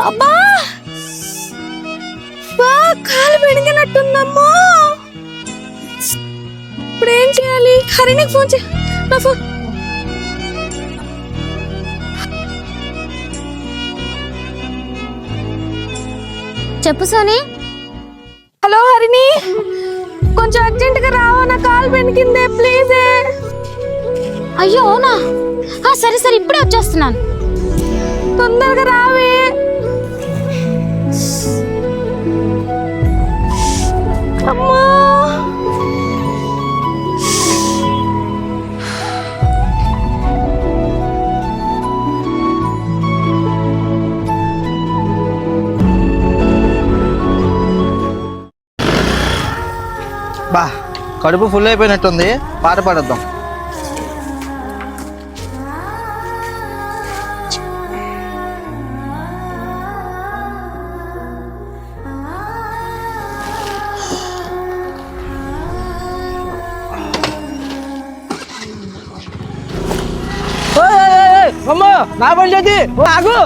అబ్బా కాలు పెడిగినట్టుందమ్మా. ఇప్పుడు ఏం చేయాలి? హరిణికి ఫోన్ చే. నా ఫోన్. చెప్పు సోని. హలో హరిణి, కొంచెం అర్జెంట్ గా రావా, నా కాలు పెనికిందే ప్లీజ్. అయ్యో అవునా? సరే సరే ఇప్పుడే వచ్చేస్తున్నాను. తొందరగా రావే. అమ్మా బా కడుపు ఫుల్ అయిపోయినట్టుంది, పాట పాడద్దాం. అమ్మా నా బండి అది ఆగు.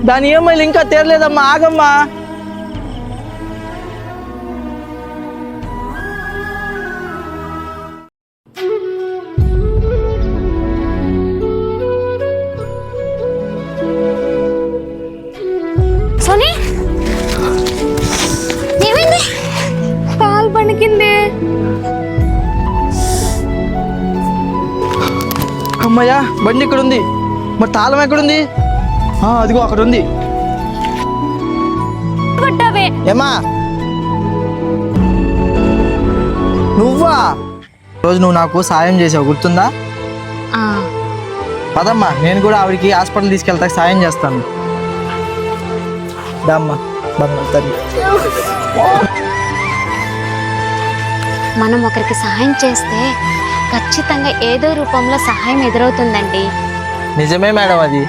దాని ఈఎంఐలు ఇంకా తీరలేదమ్మా, ఆగమ్మా. సోని ఏమైంది? కాలు పనికిందే. అమ్మయ్యా బండి ఇక్కడ ఉంది, మరి తాళం ఎక్కడుంది? అదిగో అక్కడ ఉంది. కొట్టావే ఏమా నువ్వా? రోజు నువ్వు నాకు సాయం చేసావు, గుర్తుందా? పదమ్మా, నేను కూడా ఆవిడికి హాస్పిటల్ తీసుకెళ్తా, సాయం చేస్తాను. దమ్మా మనం ఒకరికి సహాయం చేస్తే ఖచ్చితంగా ఏదో రూపంలో సహాయం ఎదురవుతుందండి. నిజమే మేడం అది.